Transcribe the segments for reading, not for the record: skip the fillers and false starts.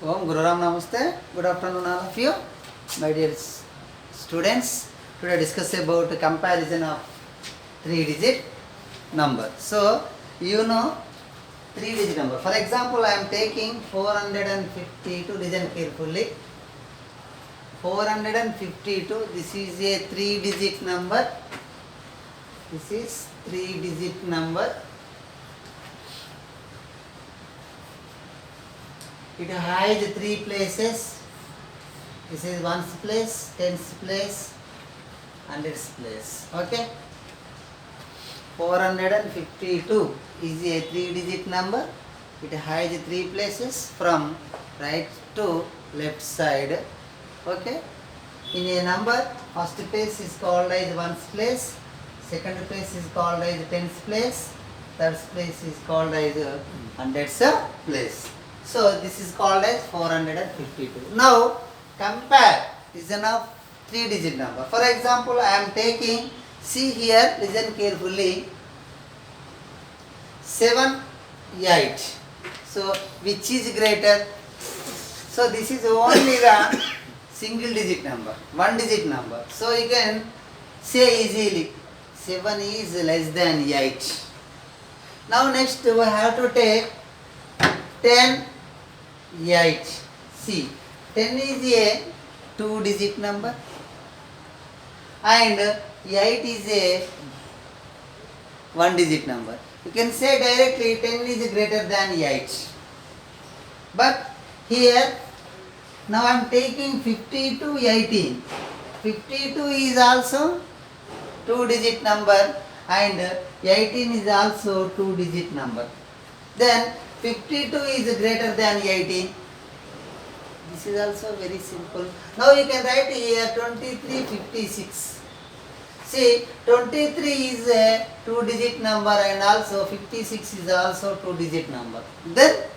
Om Guru Ram Namaste. Good afternoon, all of you, my dear students. Today discuss about comparison of three-digit number. So you know three-digit number. For example, I am taking 452. Listen carefully. 452. This is a three-digit number. This is three-digit number. It has three places. This is ones place, tens place, hundreds place. Okay. 452 is a three-digit number. It has three places from right to left side. Okay. In a number, first place is called as ones place, second place is called as tens place, third place is called as hundreds place. So this is called as 452. Now compare is of three-digit number. For example, I am taking, see here, listen carefully, 7, 8. So which is greater? So this is only the single digit number, one digit number. So you can say easily 7 is less than 8. Now next we have to take 10, 8. See, 10 is a two-digit number and 8 is a one-digit number. You can say directly 10 is greater than 8. But here, now I am taking 52, 18. 52 is also two-digit number and 18 is also two-digit number. Then 52 is greater than 18. This is also very simple. Now you can write here 23, 56. See, 23 is a two-digit number and also 56 is also two-digit number. Then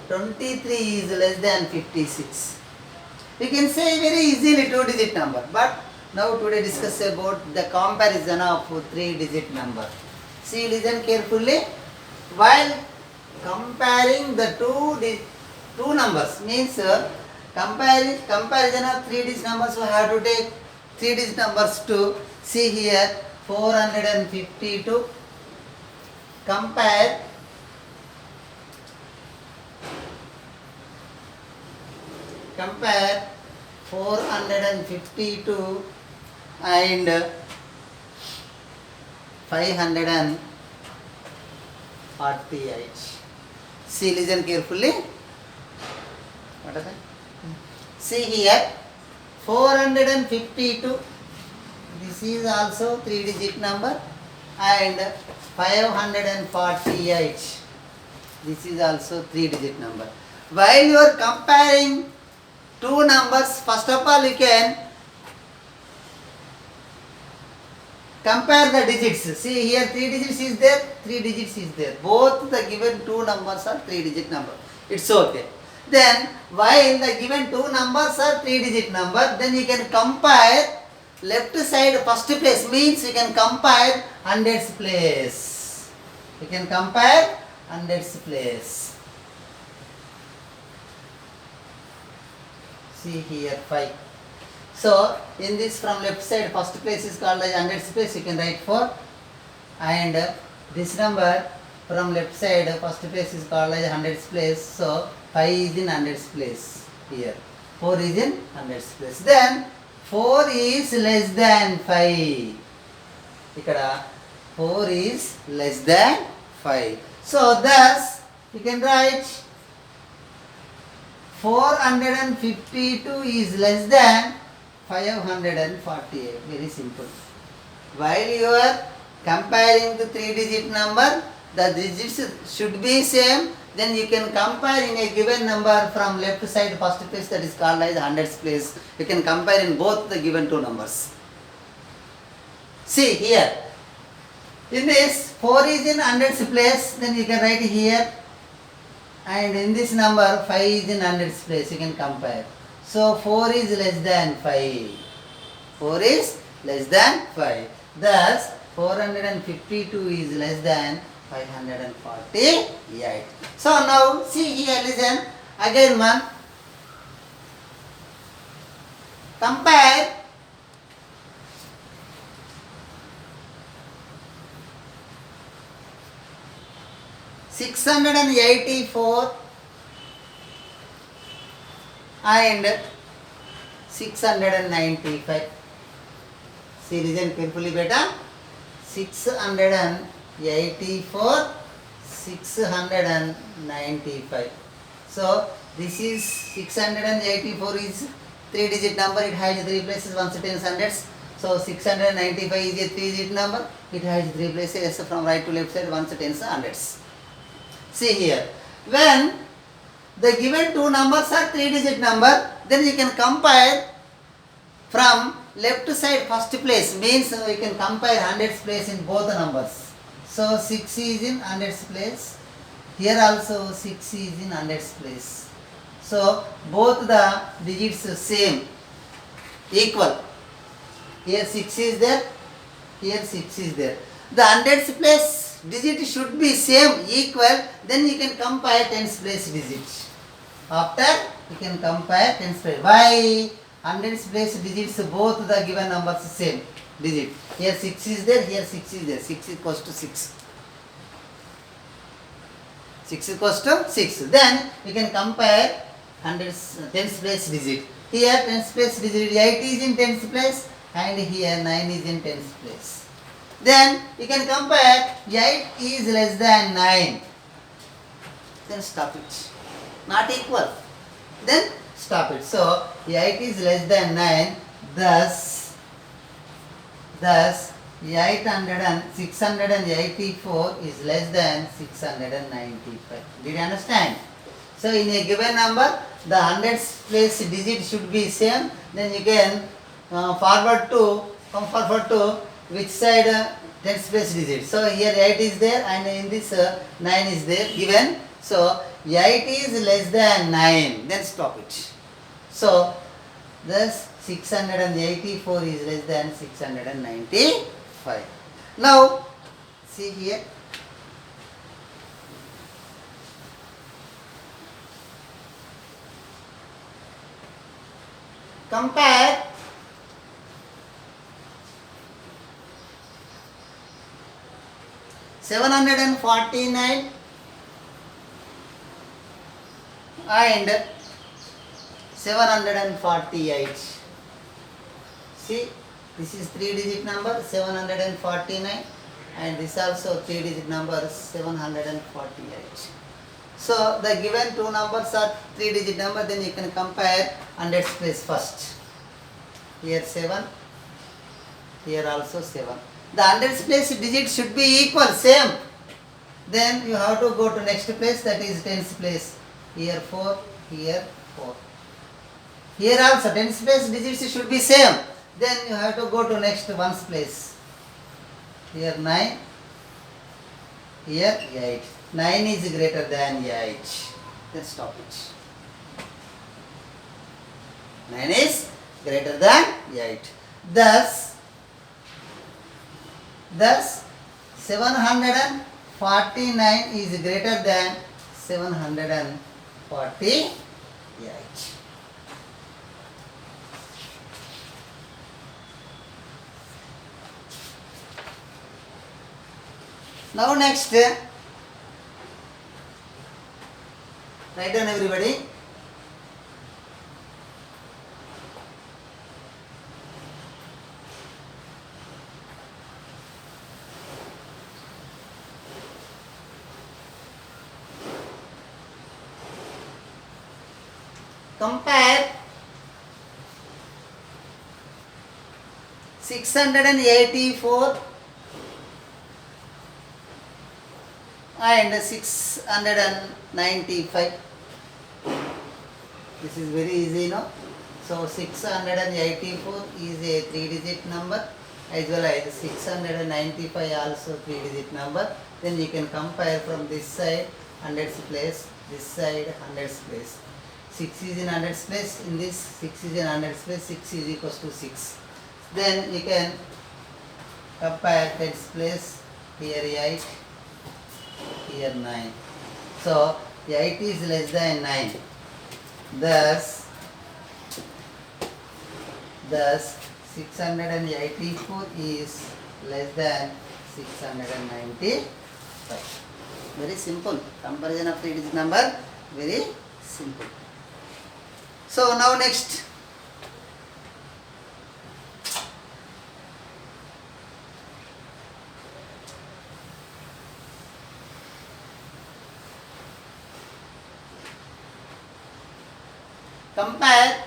23 is less than 56. You can say very easily two-digit number. But now today discuss about the comparison of three-digit number. See, listen carefully. While comparing the two numbers means comparison of three-digit numbers, we have to take three-digit numbers to see here 452. Compare 452 and 548. See, listen carefully. What are they? See here, 452. This is also three-digit number and 548. This is also three-digit number. While you are comparing two numbers, first of all you can compare the digits. See here, three digits is there, three digits is there. Both the given two numbers are three-digit number. It's okay. Then while the given two numbers are three-digit number, then you can compare left side first place means you can compare hundreds place. You can compare hundreds place. See here 5. So in this from left side first place is called as hundreds place, you can write 4 and this number from left side first place is called as hundreds place. So 5 is in hundreds place here. 4 is in hundreds place. Then 4 is less than 5. Ikkada 4 is less than 5. So thus you can write 452 is less than 548. Very simple. While you are comparing the three-digit number, the digits should be same. Then you can compare in a given number from left side first place, that is called as hundreds place. You can compare in both the given two numbers. See here. In this 4 is in hundreds place, then you can write here. And in this number 5 is in hundreds place, you can compare. So 4 is less than 5. 4 is less than 5. Thus 452 is less than 548. So now see here, listen again one. Compare 684 and 695. See, listen carefully, beta. 684, 695. So this is 684 is 3-digit number. It has 3 places, ones, tens, hundreds. So 695 is a 3-digit number. It has 3 places from right to left side, ones, tens, hundreds. See here, when the given two numbers are 3-digit number, then you can compare from left side first place, means we can compare hundreds place in both the numbers. So 6 is in hundreds place, here also 6 is in hundreds place. So both the digits same, equal. Here 6 is there, here 6 is there. The hundreds place digit should be same, equal, then you can compare tens place digit. After you can compare tens place. Why? Hundreds place digits both the given numbers same digit. Here 6 is there, here 6 is there. 6 equals to 6. 6 equals to 6. Then you can compare hundreds tens place digit. Here tens place digit 8 is in tens place and here 9 is in tens place. Then you can compare 8 is less than 9. Then stop it. Not equal. Then stop it. So 8 is less than 9. Thus 684 is less than 695. Did you understand? So in a given number, the hundreds place digit should be same. Then you can come forward to which side tens place digit. So here 8 is there and in this 9 is there given. So 8 is less than 9. Then stop it. So thus 684 is less than 695. Now see here. Compare 749 and 748. See, this is 3-digit number 749 and this also 3-digit number 748. So the given two numbers are 3-digit number, then you can compare hundreds place first. Here 7, here also 7. The hundreds place digit should be equal, same. Then you have to go to next place, that is tens place. Here 4, here 4. Here also tens place digits should be same. Then you have to go to next ones place. Here 9, here 8. 9 is greater than 8. Then stop it. 9 is greater than 8. Thus 749 is greater than 748. Now next, write down everybody. Compare 684 and 695. This is very easy, no? So 684 is a 3-digit number as well as 695 also 3-digit number. Then you can compare from this side hundreds place, this side hundreds place. 6 is in hundreds place, in this 6 is in hundreds place, 6 is equals to 6. Then you can compare tens place, here 8, here 9. So 8 is less than 9. Thus Thus 684 is less than 695. Very simple. Comparison of 3-digit number. Very simple. So now next. Compare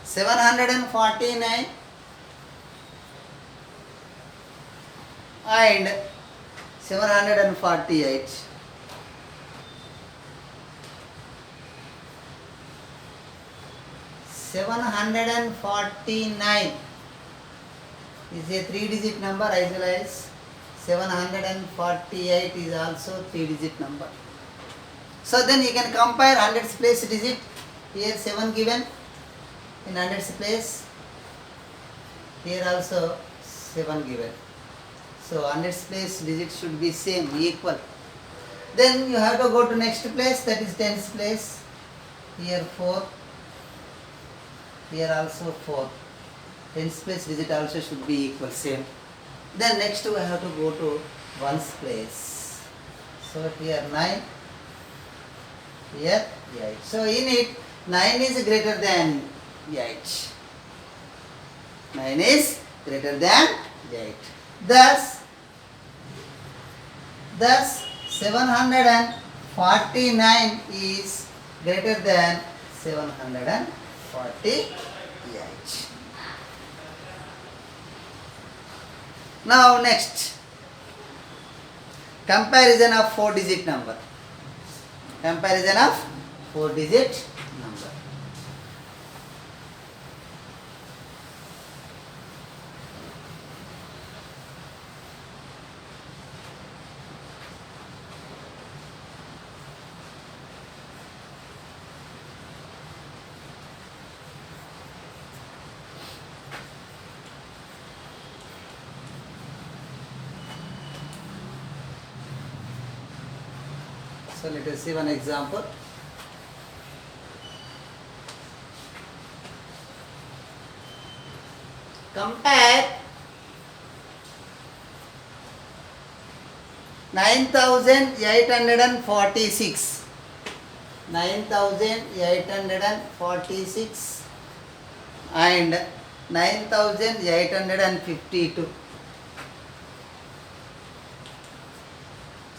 749 and 748. $749 is a 3-digit number as well as 748 is also 3-digit number. So then you can compare hundreds place digit. Here 7 given in hundreds place. Here also 7 given. So hundreds place digit should be same, equal. Then you have to go to next place, that is tens place. Here 4. Here also 4. Tens place digit also should be equal, same. Then next we have to go to ones place. So here 9. Here 8. So in it 9 is greater than 8. 9 is greater than 8. Thus 749 is greater than 748. Now next, comparison of 4-digit number. Comparison of 4-digit number. So let us see one example. Compare 9,846 and 9,852.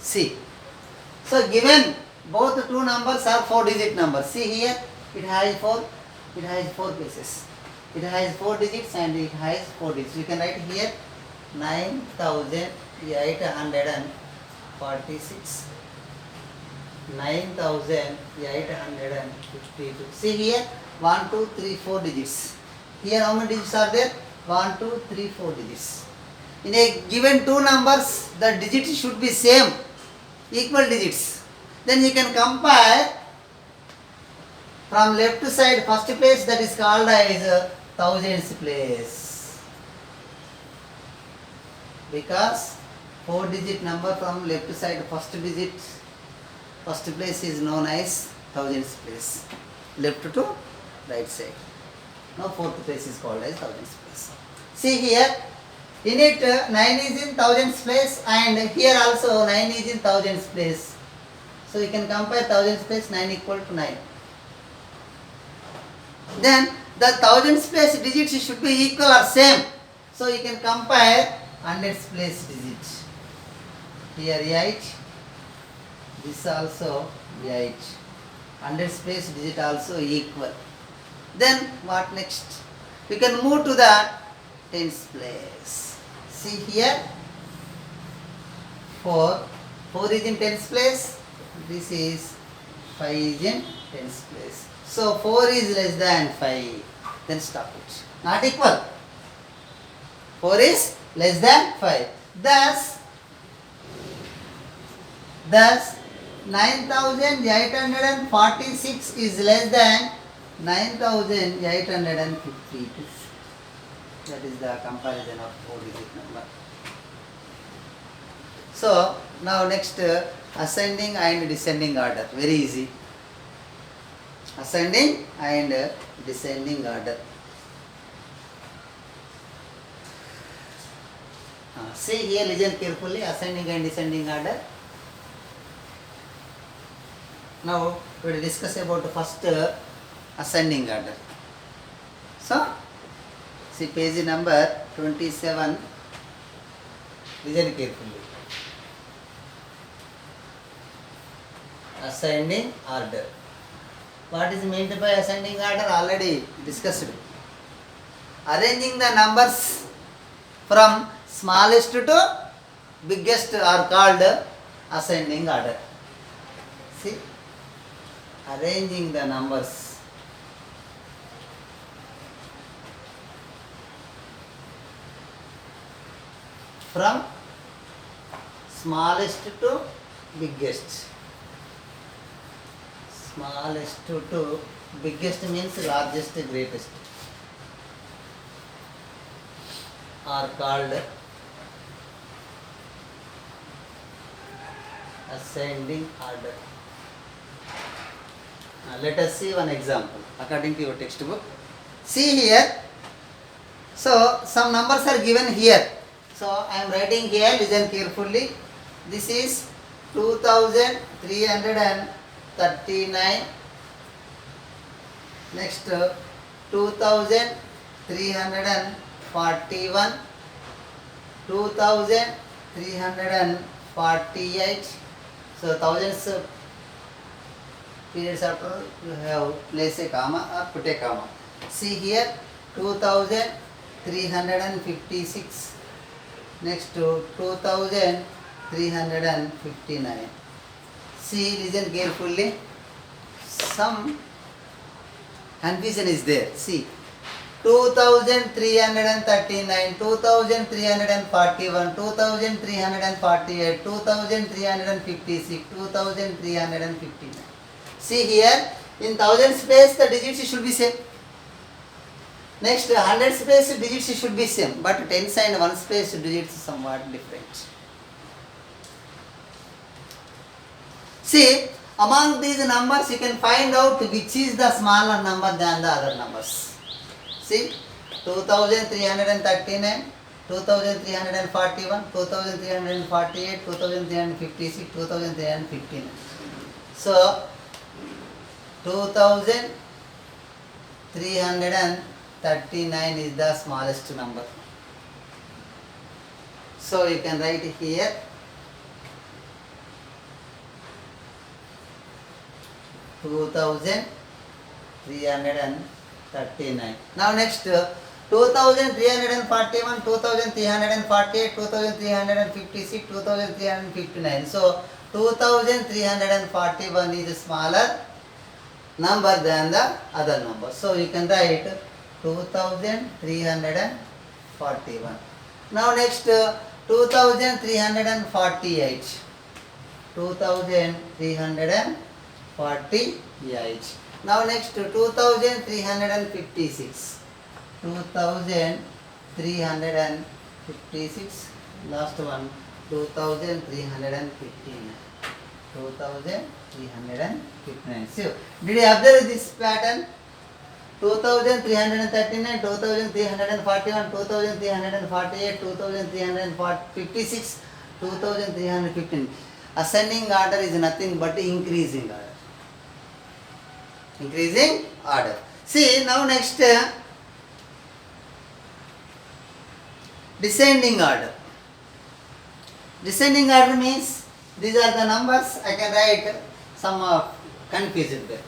See. So given both two numbers are 4-digit numbers. See here, it has 4 places. It has 4 digits and it has 4 digits. You can write here 9,846, 9,852. See here, 1, 2, 3, 4 digits. Here how many digits are there? 1, 2, 3, 4 digits. In a given two numbers, the digits should be same, equal digits. Then you can compare from left side first place, that is called as thousands place, because 4-digit number from left side first place is known as thousands place, left to right side. Now fourth place is called as thousands place. See here, in it 9 is in thousands place and here also 9 is in thousands place. So you can compare thousands place, 9 equal to 9. Then the thousands place digits should be equal or same. So you can compare hundreds place digits. Here 8, this also 8. Hundreds place digit also equal. Then what next? We can move to the tens place. See here, 4 is in tens place. This is 5 is in tens place. So 4 is less than 5. Then stop it. Not equal. 4 is less than 5. Thus 9,846 is less than 9,852. That is the comparison of 4-digit number. So Now next ascending and descending order. Very easy. Ascending and descending order. See here, listen carefully. Ascending and descending order. Now we will discuss about first ascending order. So see page number 27. Listen carefully. Ascending order. What is meant by ascending order? Already discussed. Arranging the numbers from smallest to biggest are called ascending order. See, arranging the numbers from smallest to biggest. Smallest to biggest means largest, greatest are called ascending order. Let us see one example according to your textbook. See here. So some numbers are given here. So I am writing here. Listen carefully. This is 2339. Next 2341. 2348. So thousands periods after you have place a comma or put a comma. See here 2356. Next to 2359. See, listen carefully. Some confusion is there. See, 2339, 2341, 2348, 2356, 2359. See here, in thousand space the digits should be same. Next 100 space digits should be same, but tens and 1 space digits somewhat different. See, among these numbers you can find out which is the smaller number than the other numbers. See, 2339, 2341, 2348, 2356, 2359. So 2339 is the smallest number. So you can write here 2339. Now next 2341, 2348, 2356, 2359. So 2341 is smaller number than the other number. So you can write 2341. Now next 2348. 2348. Now next 2356. 2356. Last one 2359. 2359. So did you observe this pattern? 2339, 2341, 2348, 2356, 2315. Ascending order is nothing but increasing order. Increasing order. See, now next descending order. Descending order means these are the numbers. I can write some confusion there.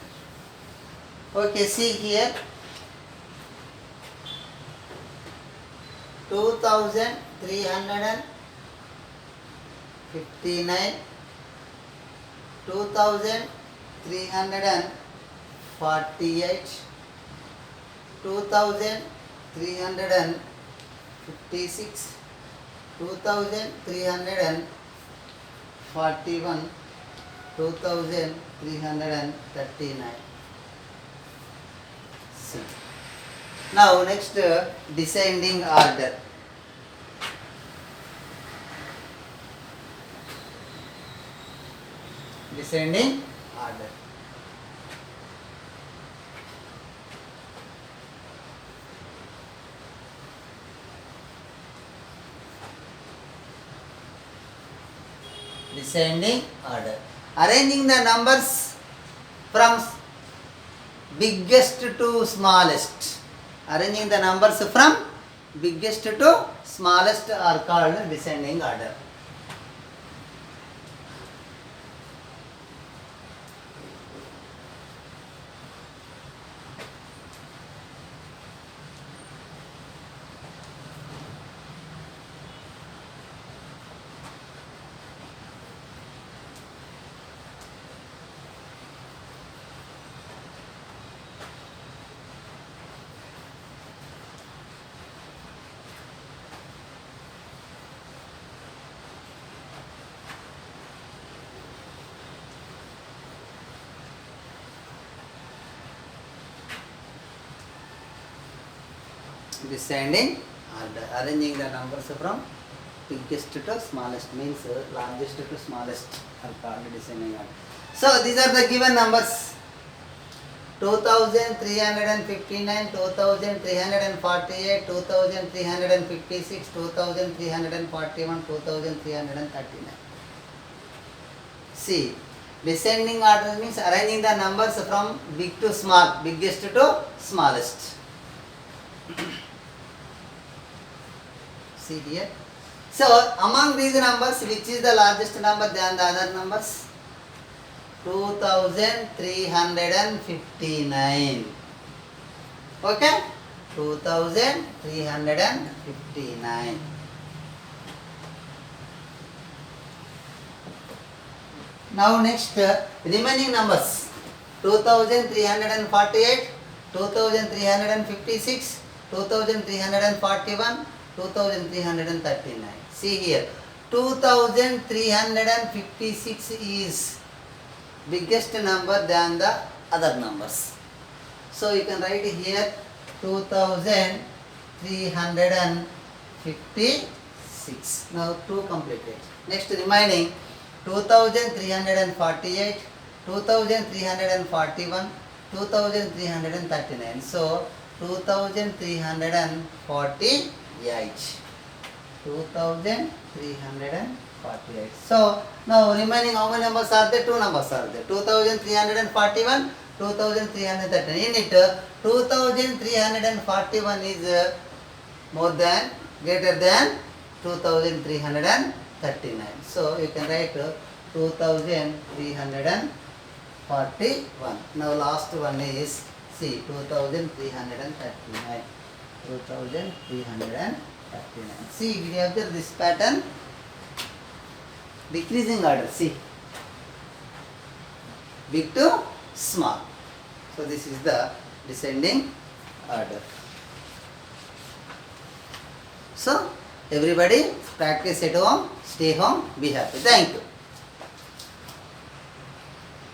Okay, see here 2359, 2348, 2356, 2341, 2339. See. Now next descending order. descending order. Descending order. Arranging the numbers from biggest to smallest. Arranging the numbers from biggest to smallest are called descending order. Descending order. Arranging the numbers from biggest to smallest means largest to smallest are called descending order. So these are the given numbers: 2359, 2348, 2356, 2341, 2339. See, descending order means arranging the numbers from big to small, biggest to smallest. See here. So among these numbers, which is the largest number than the other numbers? 2359. Okay? 2359. Now next, remaining numbers: 2348, 2356, 2341, 2339. See here, 2356 is biggest number than the other numbers. So you can write here 2356. Now 2 completed. Next remaining 2348, 2341, 2339. So 2348. 2348. So now remaining how many numbers are there? 2 numbers are there. 2341, 2339. In it, 2341 is more than, greater than 2339. So you can write 2341. Now last one is C, 2339. 2339. See, we observe this pattern, decreasing order. See, big to small. So this is the descending order. So everybody practice at home, stay home, be happy. Thank you.